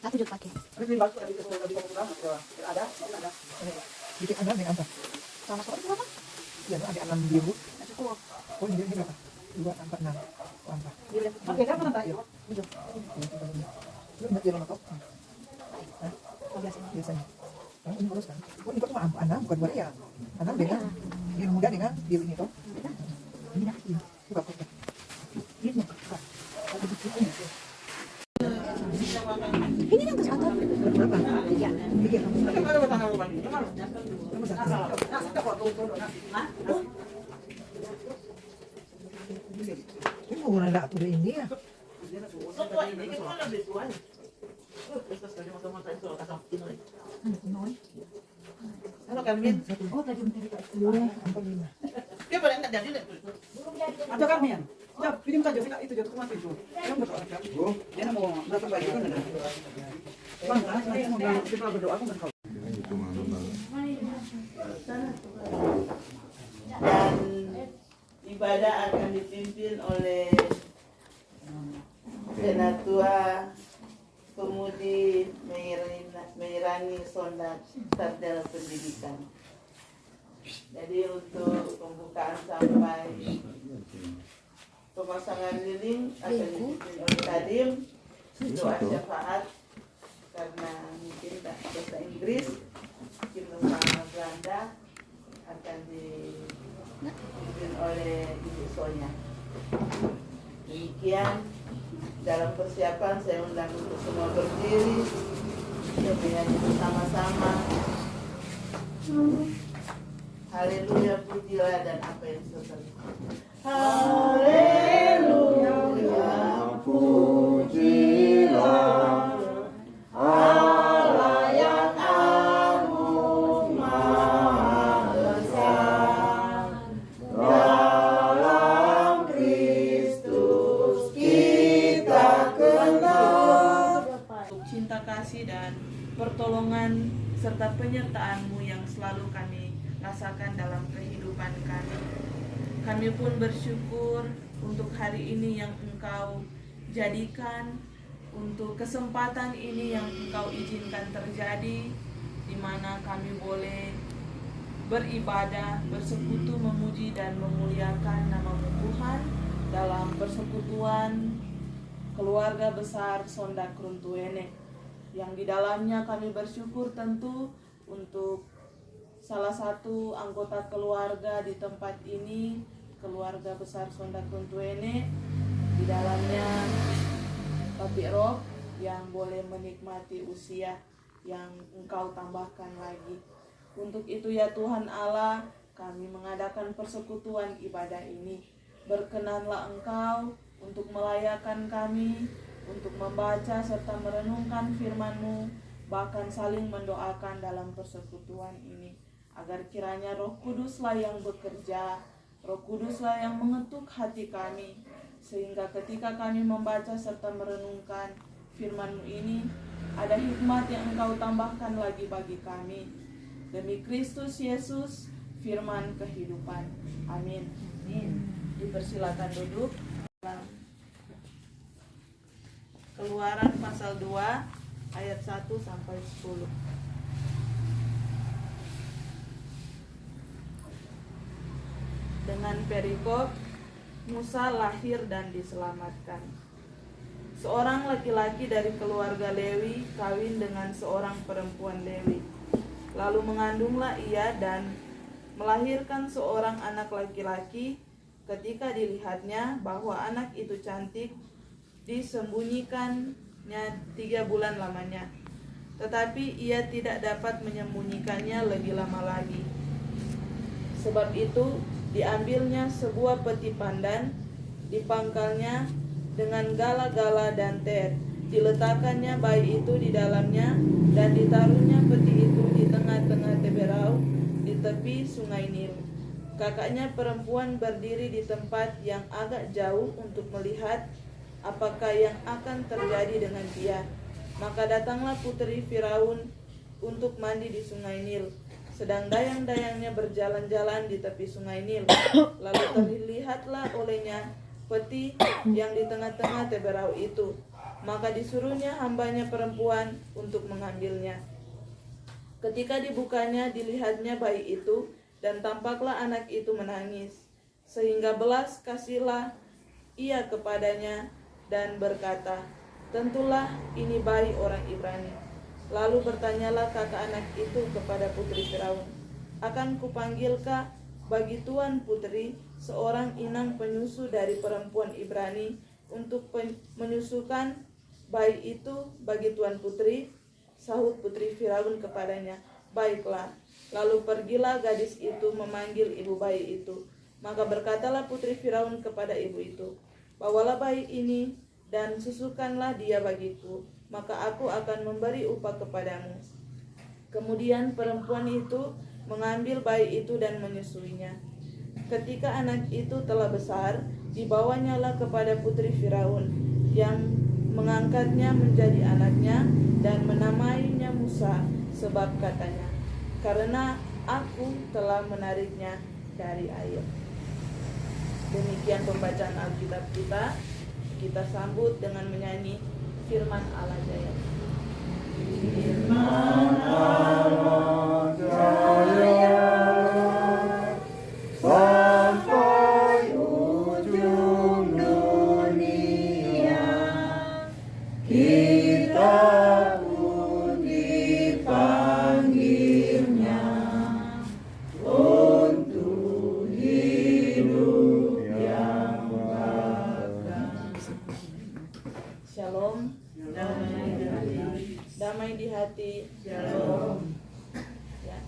Satu juga pakai. Ada. Bikin anak dengan apa? Sama seperti berapa? Ya, ada 6 biru. Nggak cukup. Oh, ini berapa? 2, 4, 6. Oh, 4. Oke, kamu nanti. Yuk. 7. Lu ingat dia nomor top? Oh, biasanya. Biasanya. Kamu ini bolos kan? Oh, ini kok cuma 6, bukan 2 ya? 6 dengan biru muda dengan biru ini toh? Ini dah. Buka kok. Ini buka. Ini yang terus atau? Berapa? Iya. Bikin kamu. Ini mau nanda atur ini ya? Halo Carmen. Oh, tadi Kak. Apa 5? Dia boleh enggak jadi deh. Ada Carmen. Ya, kirim saja itu jatuh kemana itu. Yang berdoa kan? Dia mau datang baik kan? Bang, saya mau kita berdoa kan kau. Dan ibadah akan dipimpin oleh Penatua Pemudi Meirani Sondak Sarjana Pendidikan. Jadi untuk pembukaan sampai pemasangan lilin akan dipimpin oleh Kadim, doa syafaat karena mungkin tak bahasa Inggris, mungkin bahasa Belanda akan dipimpin oleh Ibu Sonya. Demikian dalam persiapan saya undang untuk semua berdiri untuk menyanyi bersama-sama. Haleluya, pujilah dan apa yang seterusnya. Haleluya, pujilah Allah yang agung maha esa. Dalam Kristus kita kenal. Cinta kasih dan pertolongan serta penyertaan-Mu yang selalu kami rasakan dalam kehidupan kami. Kami pun bersyukur untuk hari ini yang Engkau jadikan, untuk kesempatan ini yang Engkau izinkan terjadi, di mana kami boleh beribadah, bersekutu, memuji dan memuliakan nama-Mu Tuhan dalam persekutuan keluarga besar Sondak Runtuene, yang di dalamnya kami bersyukur tentu untuk salah satu anggota keluarga di tempat ini, keluarga besar Sondak Runtuene, di dalamnya Papi Rob yang boleh menikmati usia yang Engkau tambahkan lagi. Untuk itu ya Tuhan Allah, kami mengadakan persekutuan ibadah ini. Berkenanlah Engkau untuk melayakan kami, untuk membaca serta merenungkan firman-Mu, bahkan saling mendoakan dalam persekutuan ini. Agar kiranya Roh Kuduslah yang bekerja, Roh Kuduslah yang mengetuk hati kami, sehingga ketika kami membaca serta merenungkan firman-Mu ini, ada hikmat yang Engkau tambahkan lagi bagi kami. Demi Kristus Yesus, firman kehidupan. Amin. Dipersilakan duduk. Keluaran pasal 2 ayat 1 sampai 10. Dengan perikop, Musa lahir dan diselamatkan. Seorang laki-laki dari keluarga Lewi kawin dengan seorang perempuan Lewi. Lalu mengandunglah ia dan melahirkan seorang anak laki-laki. Ketika dilihatnya bahwa anak itu cantik, disembunyikannya 3 bulan lamanya. Tetapi ia tidak dapat menyembunyikannya lebih lama lagi. Sebab itu diambilnya sebuah peti pandan, dipangkalnya dengan gala-gala dan ter, diletakkannya bayi itu di dalamnya, dan ditaruhnya peti itu di tengah-tengah Teberau, di tepi sungai Nil. Kakaknya perempuan berdiri di tempat yang agak jauh untuk melihat apakah yang akan terjadi dengan dia. Maka datanglah putri Firaun untuk mandi di sungai Nil. Sedang dayang-dayangnya berjalan-jalan di tepi sungai Nil. Lalu terlihatlah olehnya peti yang di tengah-tengah Teberau itu. Maka disuruhnya hambanya perempuan untuk mengambilnya. Ketika dibukanya, dilihatnya bayi itu, dan tampaklah anak itu menangis. Sehingga belas kasihlah ia kepadanya dan berkata, tentulah ini bayi orang Ibrani. Lalu bertanyalah kakak anak itu kepada putri Firaun, akan kupanggilkah bagi tuan putri seorang inang penyusu dari perempuan Ibrani untuk menyusukan bayi itu bagi tuan putri? Sahut putri Firaun kepadanya, baiklah. Lalu pergilah gadis itu memanggil ibu bayi itu. Maka berkatalah putri Firaun kepada ibu itu, bawalah bayi ini dan susukanlah dia bagiku, maka aku akan memberi upah kepadamu. Kemudian perempuan itu mengambil bayi itu dan menyusuinya. Ketika anak itu telah besar, dibawanyalah kepada putri Firaun, yang mengangkatnya menjadi anaknya dan menamainya Musa, sebab katanya, karena aku telah menariknya dari air. Demikian pembacaan Alkitab kita. Kita sambut dengan menyanyi firman Allah Jaya. Firman Allah Jaya sampai ujung dunia, kita pun dipanggilnya untuk hidup yang bakal. Shalom. Damai di hati. Shalom. Ya.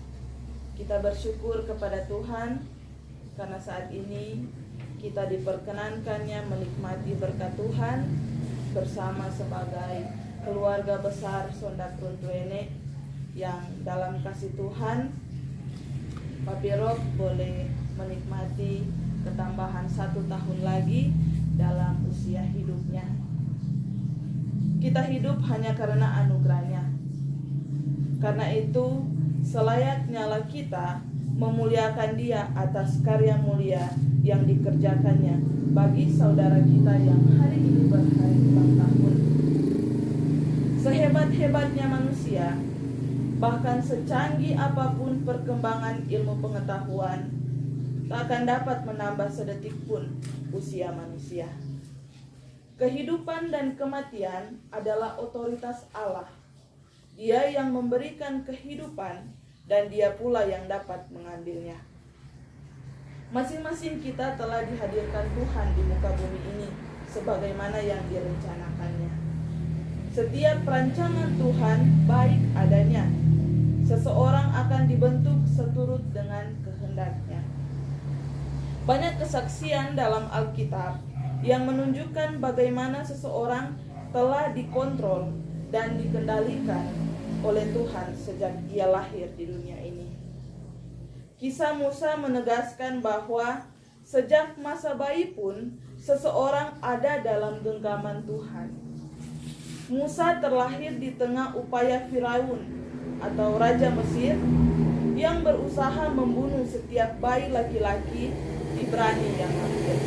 Kita bersyukur kepada Tuhan karena saat ini kita diperkenankannya menikmati berkat Tuhan bersama sebagai keluarga besar Sondak Runtuene yang dalam kasih Tuhan Papi Rob boleh menikmati ketambahan 1 tahun lagi dalam usia hidupnya. Kita hidup hanya karena anugerahnya. Karena itu selayaknya lah kita memuliakan Dia atas karya mulia yang dikerjakannya bagi saudara kita yang hari ini berhari ulang tahun. Sehebat-hebatnya manusia, bahkan secanggih apapun perkembangan ilmu pengetahuan, tak akan dapat menambah sedetik pun usia manusia. Kehidupan dan kematian adalah otoritas Allah. Dia yang memberikan kehidupan dan Dia pula yang dapat mengambilnya. Masing-masing kita telah dihadirkan Tuhan di muka bumi ini sebagaimana yang direncanakannya. Setiap rancangan Tuhan baik adanya. Seseorang akan dibentuk seturut dengan kehendaknya. Banyak kesaksian dalam Alkitab yang menunjukkan bagaimana seseorang telah dikontrol dan dikendalikan oleh Tuhan sejak ia lahir di dunia ini. Kisah Musa menegaskan bahwa sejak masa bayi pun seseorang ada dalam genggaman Tuhan. Musa terlahir di tengah upaya Firaun atau Raja Mesir yang berusaha membunuh setiap bayi laki-laki Ibrani yang lahir.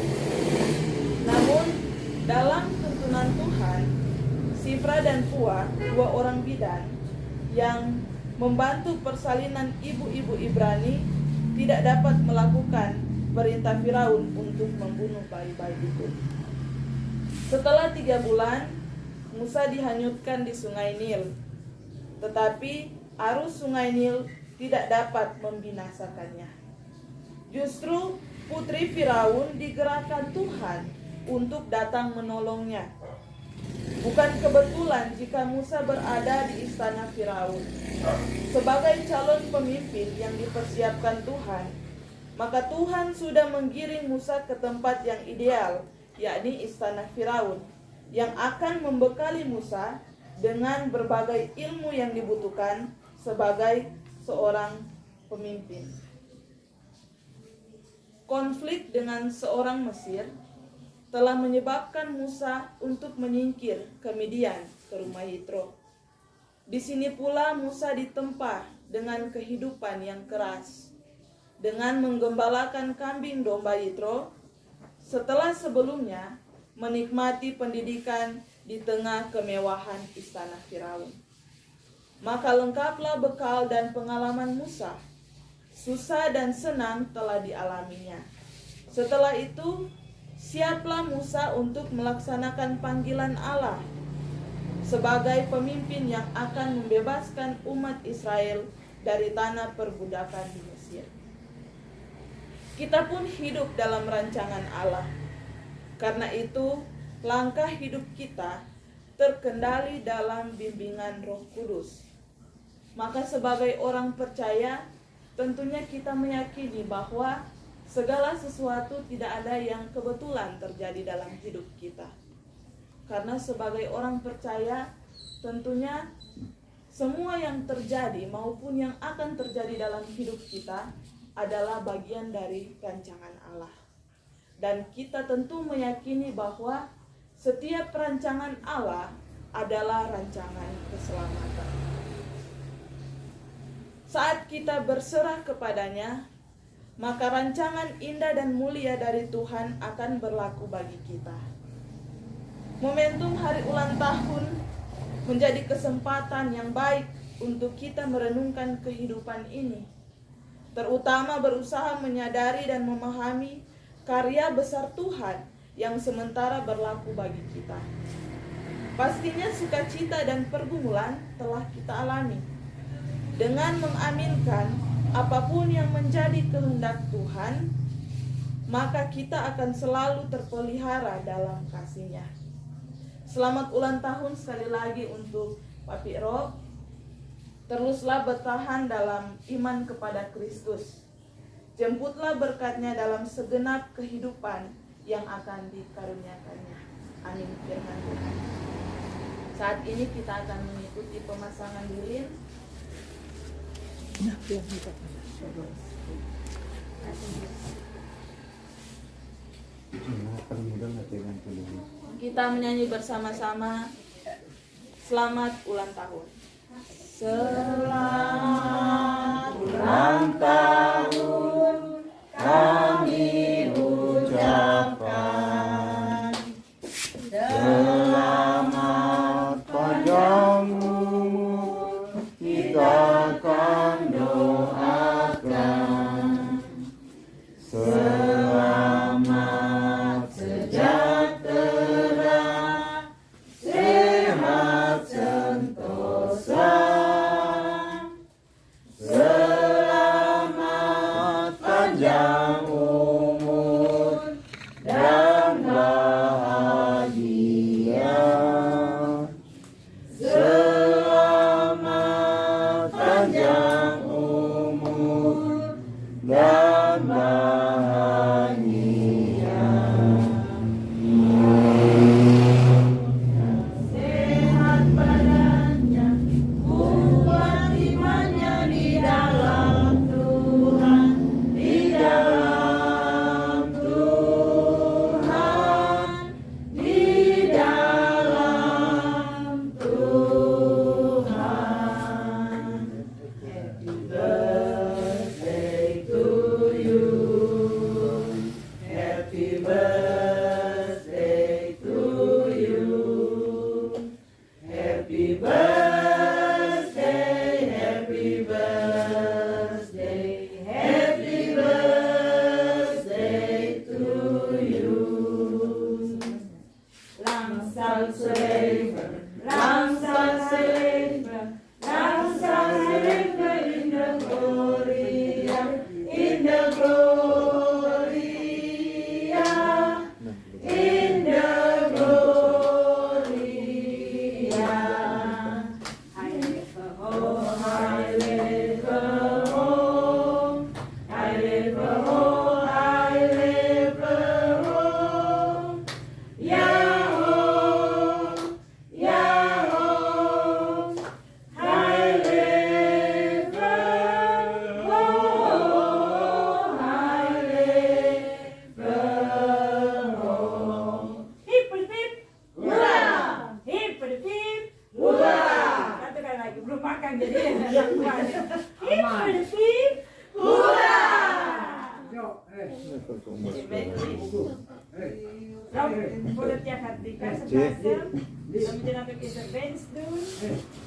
Namun dalam tuntunan Tuhan, Sifra dan Pua, 2 orang bidan yang membantu persalinan ibu-ibu Ibrani, tidak dapat melakukan perintah Firaun untuk membunuh bayi-bayi itu. Setelah 3 bulan, Musa dihanyutkan di sungai Nil. Tetapi arus sungai Nil tidak dapat membinasakannya. Justru putri Firaun digerakkan Tuhan untuk datang menolongnya. Bukan kebetulan jika Musa berada di istana Firaun. Sebagai calon pemimpin yang dipersiapkan Tuhan, maka Tuhan sudah menggiring Musa ke tempat yang ideal, yakni istana Firaun, yang akan membekali Musa dengan berbagai ilmu yang dibutuhkan sebagai seorang pemimpin. Konflik dengan seorang Mesir telah menyebabkan Musa untuk menyingkir ke Midian, ke rumah Yitro. Di sini pula Musa ditempa dengan kehidupan yang keras, dengan menggembalakan kambing domba Yitro, setelah sebelumnya menikmati pendidikan di tengah kemewahan istana Firaun. Maka lengkaplah bekal dan pengalaman Musa. Susah dan senang telah dialaminya. Setelah itu, siaplah Musa untuk melaksanakan panggilan Allah sebagai pemimpin yang akan membebaskan umat Israel dari tanah perbudakan di Mesir. Kita pun hidup dalam rancangan Allah. Karena itu, langkah hidup kita terkendali dalam bimbingan Roh Kudus. Maka sebagai orang percaya, tentunya kita meyakini bahwa segala sesuatu tidak ada yang kebetulan terjadi dalam hidup kita. Karena sebagai orang percaya, tentunya semua yang terjadi maupun yang akan terjadi dalam hidup kita adalah bagian dari rancangan Allah. Dan kita tentu meyakini bahwa setiap rancangan Allah adalah rancangan keselamatan. Saat kita berserah kepadanya, maka rancangan indah dan mulia dari Tuhan akan berlaku bagi kita. Momentum hari ulang tahun menjadi kesempatan yang baik untuk kita merenungkan kehidupan ini, terutama berusaha menyadari dan memahami karya besar Tuhan yang sementara berlaku bagi kita. Pastinya sukacita dan pergumulan telah kita alami. Dengan mengaminkan apapun yang menjadi kehendak Tuhan, maka kita akan selalu terpelihara dalam kasih-Nya. Selamat ulang tahun sekali lagi untuk Papi Rob. Teruslah bertahan dalam iman kepada Kristus. Jemputlah berkat-Nya dalam segenap kehidupan yang akan dikaruniakannya. Amin firman Tuhan. Saat ini kita akan mengikuti pemasangan lilin. Nah, biar buka. Kita menyanyi bersama-sama Selamat Ulang Tahun. Selamat ulang tahun kami ucapkan. Selamat panjang umur kita akan doakan. Selamat sejahtera, sehat sentosa. Selamat panjang umur dan bahagia. Selamat panjang umur dan bahagia. Sehat badannya, kuat imannya di dalam Tuhan, di dalam Tuhan, di dalam Tuhan. Happy birthday to you. Happy birthday to you. Happy birthday, happy birthday, happy birthday to you. Langsal Selever, Langsal Selever, Langsal Selever in the Gloria, in the Gloria, in the Gloria. I live home, I live home, I live home, I live home. Yahoo, Yahoo, I live home, I live home. Hip hip, hurrah! Hip hip, hurrah! Katakan lagi, belum makan jadi yang kuat. Hip hip, hurrah! Rob, boleh tiap hati kasih is een wens doen.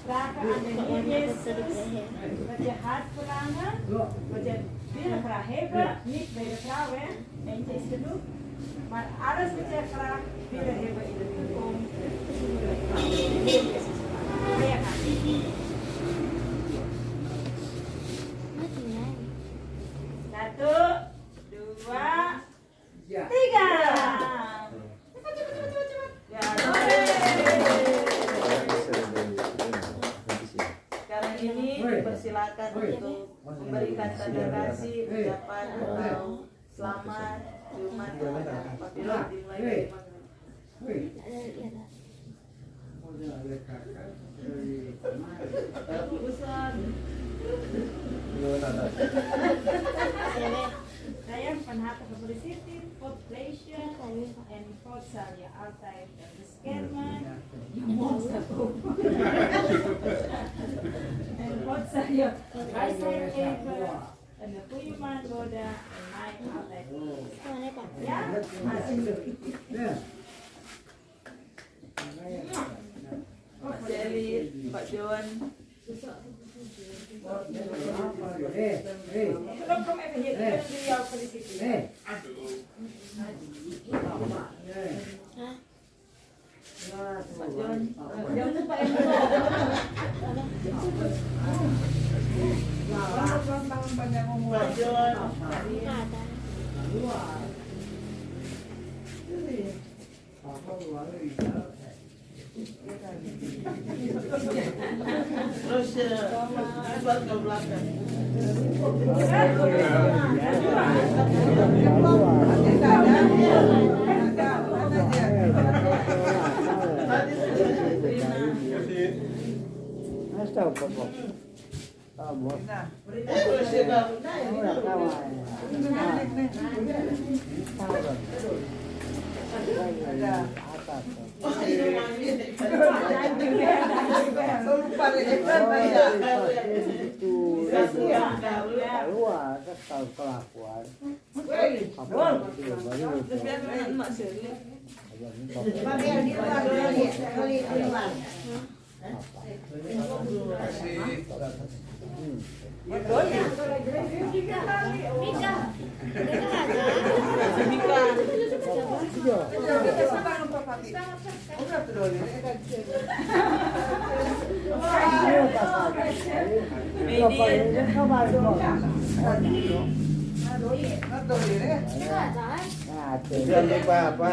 Vragen aan de Heer Jezus wat je hart verlangen, wat je wil graag hebben. Niet bij de vrouw, hè? Eentje is genoeg. Maar alles wat je graag wil hebben in de toekomst. De Heer Jezus vragen. Meer gaan. Satu, dua, tiga. Ya, sekarang ini dipersilakan untuk memberikan tanda kasih, ucapan atau selamat, ciuman apabila dimulai dari Saya penhata publicity, population, and social outside of the scareman, and social eyesight paper, and the Puyiman Goda, and my outside. Ya, Pak Jeli, Pak John. Belum even hier, die jou feliciteren. Pak John, jangan lupa Pak John. Terus buat ke belakang. Jangan lupa apa?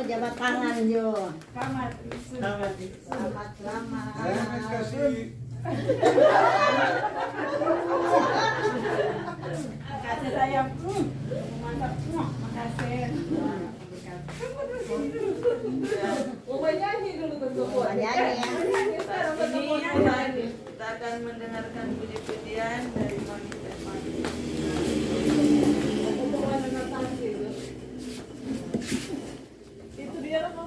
Jabat tangan yo. Selamat. Kasih sayang. Mantap. Makasih. Nyanyi dulu Nyanyi ya. Kita akan mendengarkan puji-pujian dari Monik dan Mani. Itu dia apa?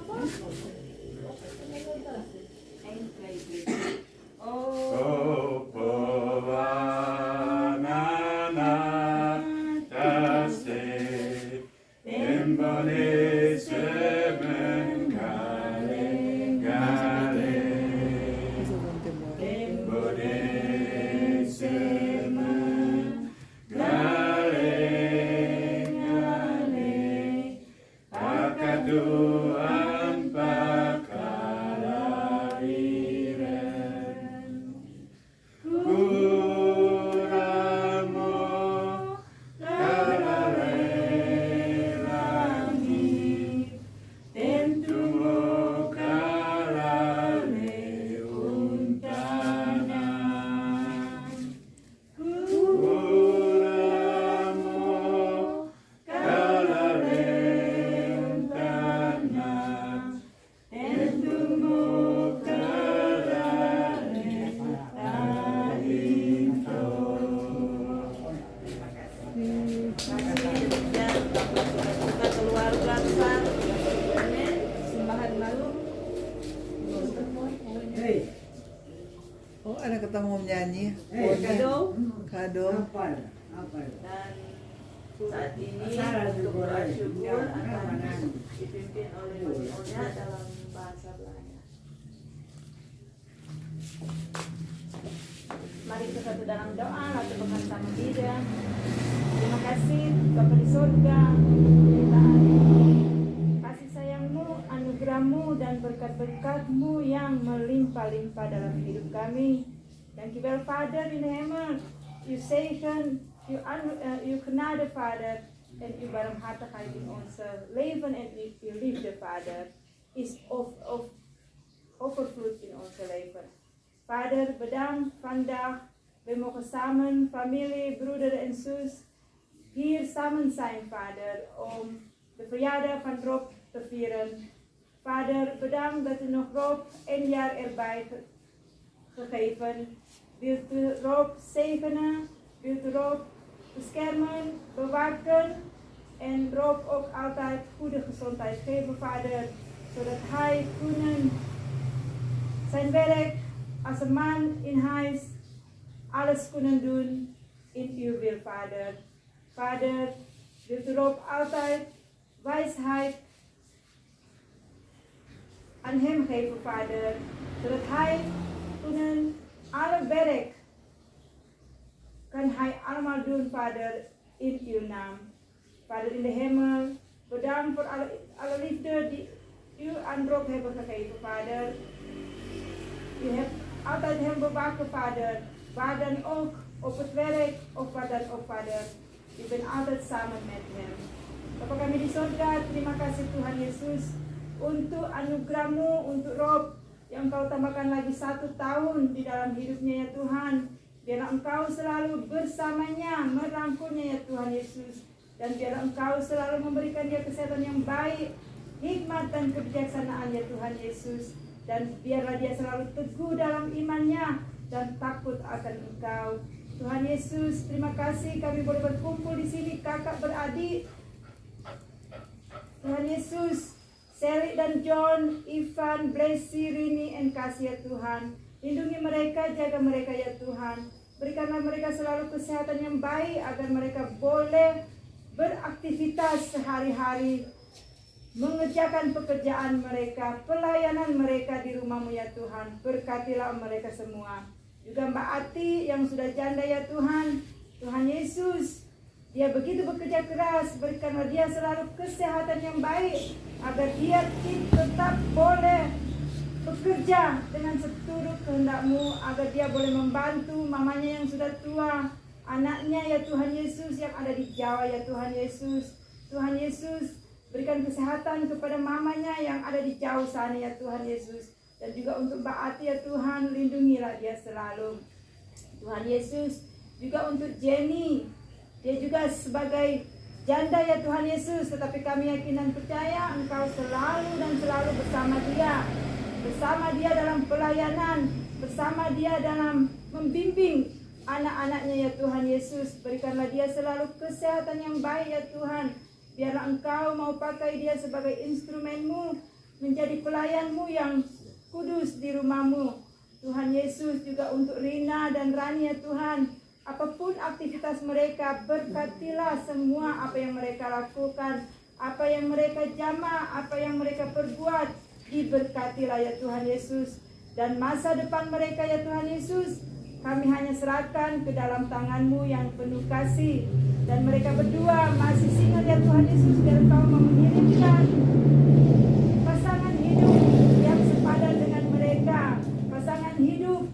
Oh, Povanana Tase Embone Semen Gale Gale Embone Semen Gale Gale Akatuan Pakalawiren Kuramo Kalalelangi Tentumo Kalale Untani kamu mau menyanyi? Kado. Kado. Dan saat ini untuk doa syukur akan dipimpin oleh Onya dalam bahasa Belanda. Mari kita satu dalam doa, lalu bersama dia. Terima kasih Bapa di surga, kasih sayangmu, anugerahmu dan berkat-berkatmu yang melimpah-limpah dalam hidup kami. Thank you, well, Father in heaven, you zegen, you genade, Vader, en uw barmhartigheid in ons leven en uw liefde, Vader, is overvloed in ons leven. Vader, bedankt vandaag. We mogen samen, familie, broeder en zus, hier samen zijn, Vader, om de verjaardag van Rob te vieren. Vader, bedankt dat u nog Rob 1 jaar erbij gegeven. Wilt u Rob zegenen, wilt u Rob beschermen, bewaken en Rob ook altijd goede gezondheid geven, Vader, zodat hij kunnen zijn werk als een man in huis alles kunnen doen in uw wil, Vader. Vader, wilt u Rob altijd wijsheid aan hem geven, Vader, zodat hij kunnen alle werk kan hij allemaal doen, Vader, in uw naam. Vader in de hemel, bedankt voor alle liefde die u aan Rob hebt gegeven, Vader. U hebt altijd hem bewaken, Vader, waar dan ook, op het werk of waar dan ook, Vader. U bent altijd samen met hem. Bapa kami di surga, terima kasih Tuhan Yesus untuk anugerah-Mu untuk Rob yang Engkau tambahkan lagi 1 tahun di dalam hidupnya ya Tuhan. Biarlah Engkau selalu bersamanya, merangkulnya ya Tuhan Yesus. Dan biarlah Engkau selalu memberikan dia kesehatan yang baik, hikmat dan kebijaksanaan ya Tuhan Yesus. Dan biarlah dia selalu teguh dalam imannya dan takut akan Engkau. Tuhan Yesus, terima kasih kami boleh berkumpul di sini, kakak beradik. Tuhan Yesus, Sally dan John, Ivan, Blessy, Rini, and kasih ya Tuhan. Lindungi mereka, jaga mereka ya Tuhan. Berikanlah mereka selalu kesehatan yang baik agar mereka boleh beraktivitas sehari-hari, mengerjakan pekerjaan mereka, pelayanan mereka di rumah-Mu ya Tuhan. Berkatilah mereka semua. Juga Mbak Ati yang sudah janda ya Tuhan. Tuhan Yesus, dia begitu bekerja keras, berikanlah dia selalu kesehatan yang baik agar dia tetap boleh bekerja dengan seturut kehendak-Mu, agar dia boleh membantu mamanya yang sudah tua, anaknya ya Tuhan Yesus yang ada di Jawa ya Tuhan Yesus. Tuhan Yesus, berikan kesehatan kepada mamanya yang ada di jauh sana ya Tuhan Yesus. Dan juga untuk Mbak Ati ya Tuhan, lindungilah dia selalu. Tuhan Yesus, juga untuk Jenny, dia juga sebagai janda ya Tuhan Yesus, tetapi kami yakin dan percaya Engkau selalu dan selalu bersama dia dalam pelayanan, bersama dia dalam membimbing anak-anaknya ya Tuhan Yesus. Berikanlah dia selalu kesehatan yang baik ya Tuhan. Biarlah Engkau mau pakai dia sebagai instrumen-Mu, menjadi pelayan-Mu yang kudus di rumah-Mu. Tuhan Yesus, juga untuk Rina dan Rani ya Tuhan. Apapun aktivitas mereka, berkatilah semua apa yang mereka lakukan, apa yang mereka jama, apa yang mereka perbuat, diberkatilah ya Tuhan Yesus. Dan masa depan mereka ya Tuhan Yesus, kami hanya serahkan ke dalam tangan-Mu yang penuh kasih. Dan mereka berdua masih single ya Tuhan Yesus, biar Engkau mengirimkan pasangan hidup yang sepadan dengan mereka, pasangan hidup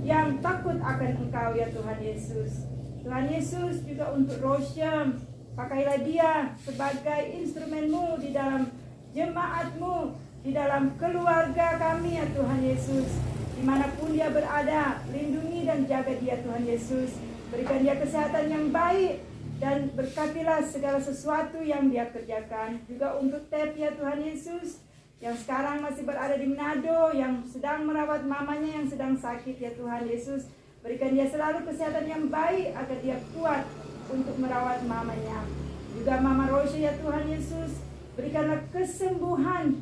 yang takut akan Engkau ya Tuhan Yesus. Tuhan Yesus, juga untuk Rosyam, pakailah dia sebagai instrumen-Mu di dalam jemaat-Mu, di dalam keluarga kami ya Tuhan Yesus. Dimanapun dia berada, lindungi dan jaga dia Tuhan Yesus. Berikan dia kesehatan yang baik dan berkatilah segala sesuatu yang dia kerjakan. Juga untuk Tep ya Tuhan Yesus, yang sekarang masih berada di Manado, yang sedang merawat mamanya yang sedang sakit ya Tuhan Yesus. Berikan dia selalu kesehatan yang baik agar dia kuat untuk merawat mamanya. Juga Mama Rosya ya Tuhan Yesus, berikanlah kesembuhan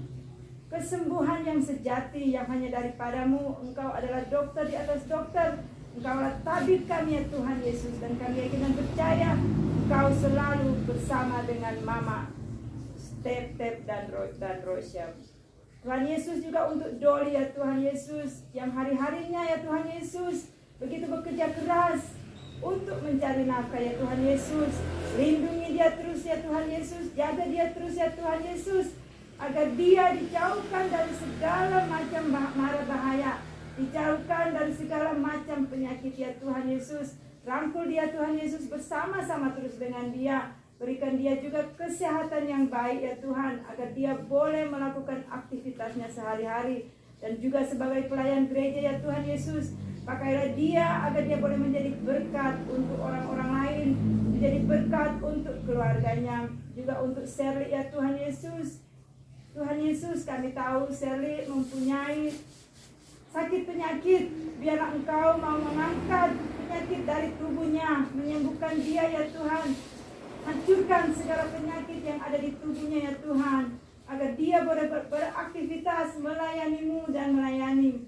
yang sejati yang hanya daripada-Mu. Engkau adalah dokter di atas dokter Engkaulah tabib kami ya Tuhan Yesus, dan kami yakin dan percaya Engkau selalu bersama dengan Mama, Step dan Rosyam. Tuhan Yesus juga untuk Doli ya Tuhan Yesus, yang hari-harinya ya Tuhan Yesus begitu bekerja keras untuk mencari nafkah ya Tuhan Yesus. Lindungi dia terus ya Tuhan Yesus, jaga dia terus ya Tuhan Yesus, agar dia dijauhkan dari segala macam mara bahaya, dijauhkan dari segala macam penyakit ya Tuhan Yesus. Rangkul dia Tuhan Yesus, bersama-sama terus dengan dia. Berikan dia juga kesehatan yang baik ya Tuhan, agar dia boleh melakukan aktivitasnya sehari-hari. Dan juga sebagai pelayan gereja ya Tuhan Yesus, pakailah dia agar dia boleh menjadi berkat untuk orang-orang lain, menjadi berkat untuk keluarganya, juga untuk Shirley ya Tuhan Yesus. Tuhan Yesus, kami tahu Shirley mempunyai sakit penyakit, biarlah Engkau mau mengangkat penyakit dari tubuhnya, menyembuhkan dia ya Tuhan. Hancurkan segala penyakit yang ada di tubuhnya ya Tuhan, agar dia boleh beraktivitas melayani-Mu dan melayani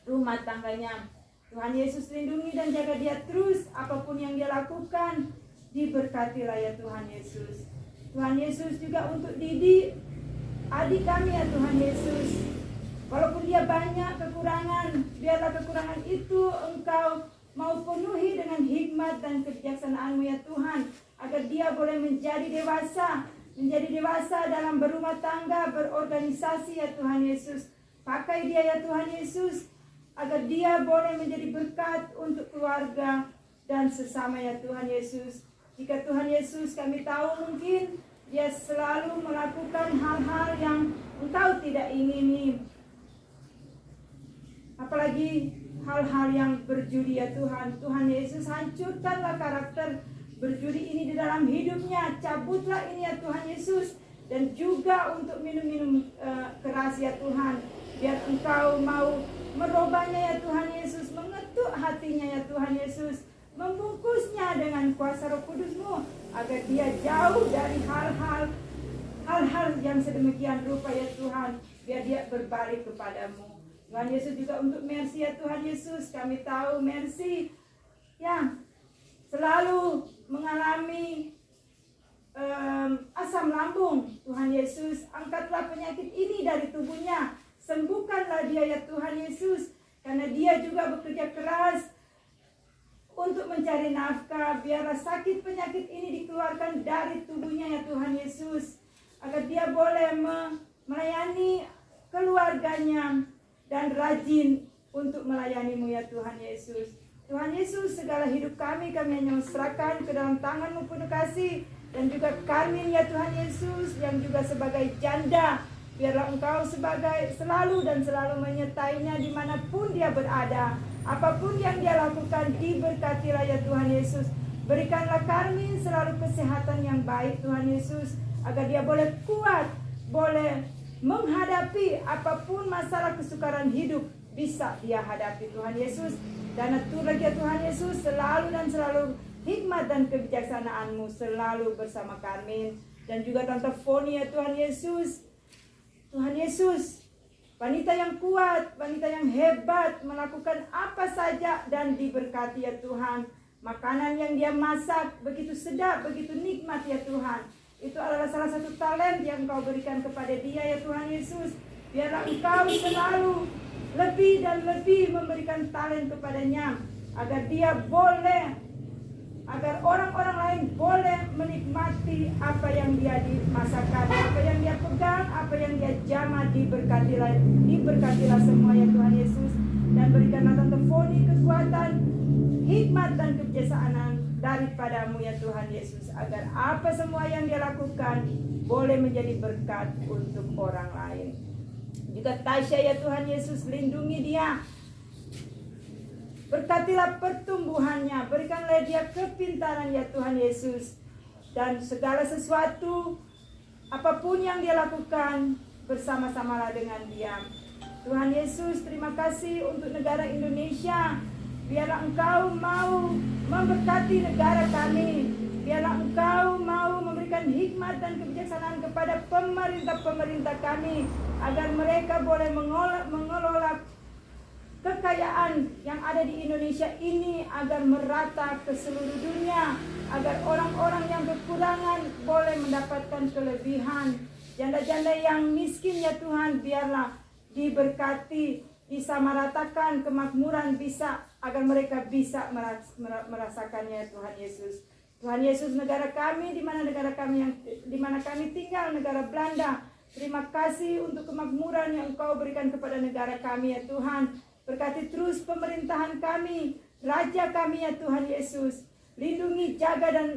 rumah tangganya. Tuhan Yesus, lindungi dan jaga dia terus, apapun yang dia lakukan, diberkatilah ya Tuhan Yesus. Tuhan Yesus juga untuk Didi, adik kami ya Tuhan Yesus. Walaupun dia banyak kekurangan, biarlah kekurangan itu Engkau mau penuhi dengan hikmat dan kebijaksanaan-Mu ya Tuhan, agar dia boleh menjadi dewasa dalam berumah tangga, berorganisasi ya Tuhan Yesus. Pakai dia ya Tuhan Yesus, agar dia boleh menjadi berkat untuk keluarga dan sesama ya Tuhan Yesus. Jika Tuhan Yesus, kami tahu mungkin dia selalu melakukan hal-hal yang Engkau tidak ingini, apalagi hal-hal yang berjudi ya Tuhan. Tuhan Yesus, hancurkanlah karakter berjudi ini di dalam hidupnya, cabutlah ini ya Tuhan Yesus. Dan juga untuk minum-minum keras ya Tuhan, biar Engkau mau merubahnya ya Tuhan Yesus, mengetuk hatinya ya Tuhan Yesus, membungkusnya dengan kuasa Roh Kudus-Mu, agar dia jauh dari hal-hal yang sedemikian rupa ya Tuhan, biar dia berbalik kepadamu. Tuhan Yesus, juga untuk Mercy ya Tuhan Yesus, kami tahu Mercy yang selalu mengalami asam lambung. Tuhan Yesus, angkatlah penyakit ini dari tubuhnya, sembuhkanlah dia ya Tuhan Yesus, karena dia juga bekerja keras untuk mencari nafkah. Biarlah sakit penyakit ini dikeluarkan dari tubuhnya ya Tuhan Yesus, agar dia boleh melayani keluarganya dan rajin untuk melayani-Mu ya Tuhan Yesus. Tuhan Yesus, segala hidup kami hanya serahkan ke dalam tangan-Mu penuh kasih. Dan juga Karmin ya Tuhan Yesus, yang juga sebagai janda, biarlah Engkau selalu menyertainya dimanapun dia berada. Apapun yang dia lakukan, diberkatilah ya Tuhan Yesus. Berikanlah Karmin selalu kesehatan yang baik Tuhan Yesus, agar dia boleh kuat, boleh menghadapi apapun masalah kesukaran hidup, bisa dia hadapi Tuhan Yesus. Dan atur lagi ya Tuhan Yesus, selalu hikmat dan kebijaksanaan-Mu selalu bersama Karmin. Dan juga Tante Foni ya Tuhan Yesus. Tuhan Yesus, wanita yang kuat, wanita yang hebat, melakukan apa saja dan diberkati ya Tuhan. Makanan yang dia masak begitu sedap, begitu nikmat ya Tuhan. Itu adalah salah satu talent yang Engkau berikan kepada dia ya Tuhan Yesus. Biarlah Engkau selalu lebih dan lebih memberikan talent kepadanya, agar orang-orang lain boleh menikmati apa yang dia dimasakkan, apa yang dia pegang, apa yang dia jamah. Diberkatilah semua ya Tuhan Yesus. Dan berikanlah Tante Foni kekuatan, hikmat dan kebijaksanaan daripada-Mu ya Tuhan Yesus, agar apa semua yang dia lakukan boleh menjadi berkat untuk orang lain. Juga Tasya ya Tuhan Yesus, lindungi dia. Berkatilah pertumbuhannya, berikanlah dia kepintaran ya Tuhan Yesus. Dan segala sesuatu, apapun yang dia lakukan, bersama-samalah dengan dia. Tuhan Yesus, terima kasih untuk negara Indonesia. Biarlah Engkau mau memberkati negara kami. Biarlah Engkau mau memberikan hikmat dan kebijaksanaan kepada pemerintah-pemerintah kami, agar mereka boleh mengelola kekayaan yang ada di Indonesia ini agar merata ke seluruh dunia, agar orang-orang yang kekurangan boleh mendapatkan kelebihan. Janda-janda yang miskin ya Tuhan, biarlah diberkati, disamaratakan kemakmuran bisa, agar mereka bisa merasakannya Tuhan Yesus. Tuhan Yesus, negara kami, di mana kami tinggal, negara Belanda, terima kasih untuk kemakmuran yang Engkau berikan kepada negara kami ya Tuhan. Berkati terus pemerintahan kami, raja kami ya Tuhan Yesus. Lindungi, jaga dan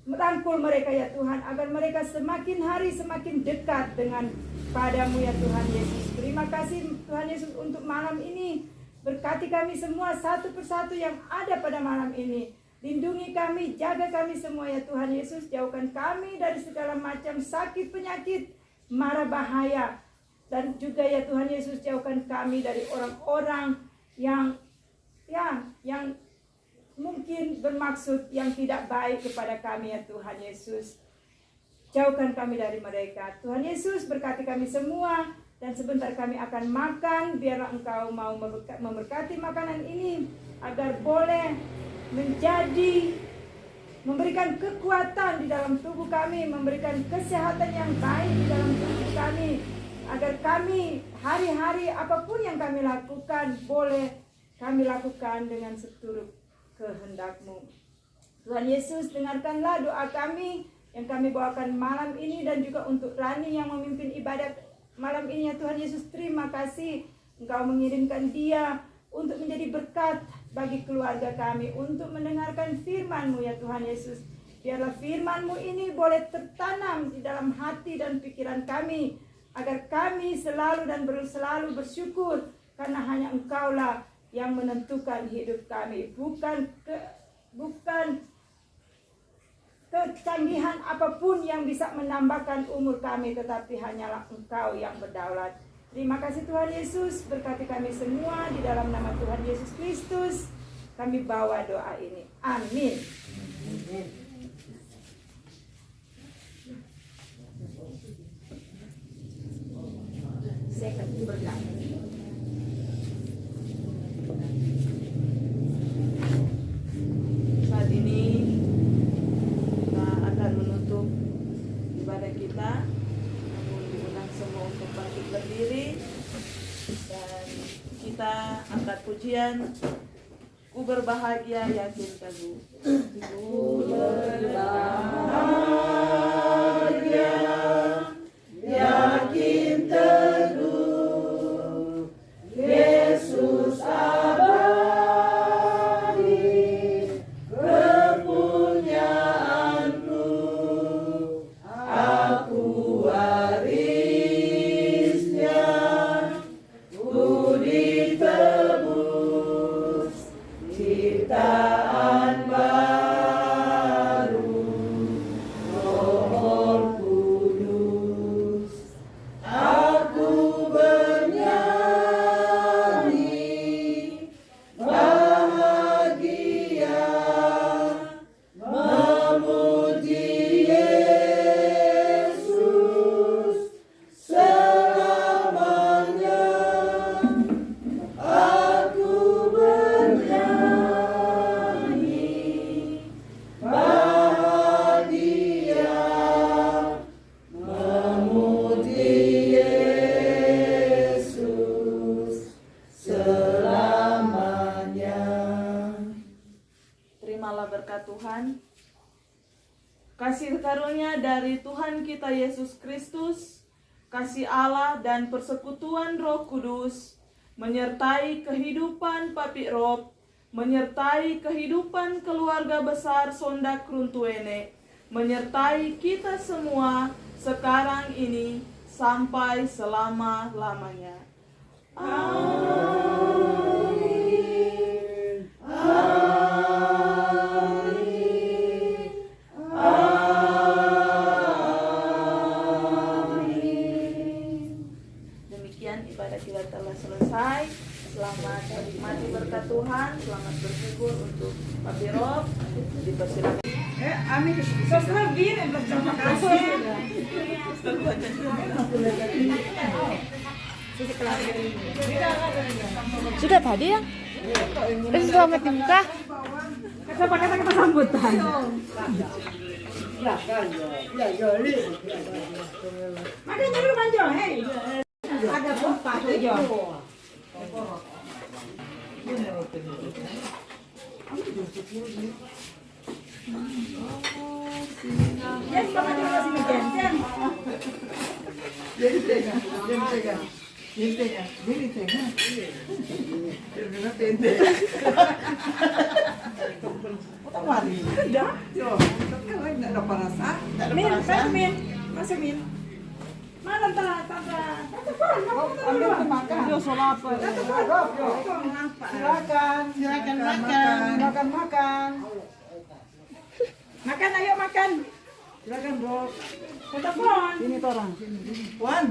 merangkul mereka ya Tuhan, agar mereka semakin hari semakin dekat dengan padamu ya Tuhan Yesus. Terima kasih Tuhan Yesus untuk malam ini. Berkati kami semua satu persatu yang ada pada malam ini. Lindungi kami, jaga kami semua ya Tuhan Yesus. Jauhkan kami dari segala macam sakit, penyakit, mara bahaya. Dan juga ya Tuhan Yesus, jauhkan kami dari orang-orang yang mungkin bermaksud yang tidak baik kepada kami ya Tuhan Yesus. Jauhkan kami dari mereka. Tuhan Yesus, berkati kami semua. Dan sebentar kami akan makan. Biarlah Engkau mau memberkati makanan ini, agar boleh memberikan kekuatan di dalam tubuh kami, memberikan kesehatan yang baik di dalam tubuh kami, agar kami hari-hari apapun yang kami lakukan, boleh kami lakukan dengan seturut kehendak-Mu. Tuhan Yesus, dengarkanlah doa kami yang kami bawakan malam ini, dan juga untuk Rani yang memimpin ibadat malam ini ya Tuhan Yesus. Terima kasih Engkau mengirimkan dia untuk menjadi berkat bagi keluarga kami, untuk mendengarkan firman-Mu ya Tuhan Yesus. Biarlah firman-Mu ini boleh tertanam di dalam hati dan pikiran kami, agar kami selalu bersyukur, karena hanya Engkaulah yang menentukan hidup kami. Bukan kecanggihan apapun yang bisa menambahkan umur kami, tetapi hanyalah Engkau yang berdaulat. Terima kasih Tuhan Yesus, berkati kami semua di dalam nama Tuhan Yesus Kristus. Kami bawa doa ini. Amin. Saya akan berkata. Saat ini kita akan menutup ibadah kita, namun diundang semua untuk bangkit berdiri, dan kita angkat pujian Ku berbahagia yakin teguh. Ku berbahagia yakin teguh, Yesus abadi kepunyaanku, aku warisnya, ku ditebus ciptaan baru, Roh Kudus. Aku bernyanyi bahagia, memuji Yesus selamanya. Aku bernyanyi bahagia, memuji Yesus selamanya. Terimalah berkat Tuhan. Kasih karunia dari Tuhan kita Yesus Kristus, kasih Allah dan persekutuan Roh Kudus menyertai kehidupan Papi Rob, menyertai kehidupan keluarga besar Sonda Kruntuene, menyertai kita semua sekarang ini sampai selama-lamanya. Amin. Amin. Amin. Demikian ibadah kita telah selesai. Selamat menikmati berkat Tuhan. Selamat bersyukur untuk Papi Rob. Dipersilakan. Amin. Sosra bien, terima kasih. Sudah tadi ya? Selamat dibuka. Kata-kata kita sambutan. Makanya dulu manjo, hei. Ada pompa tuh. Yes, bakal dulu sini Jen. Jadi tega. Termina tende. Utang mari. Udah. Yo, kan enggak ada parasa. Min, kan Min. Masuk Min. Mana tata? Ambil ke makan. Yo, soal apa? Silakan makan. Makan. Makan, ayo makan. Silakan, Bro. Telepon. Ini orang. Wan.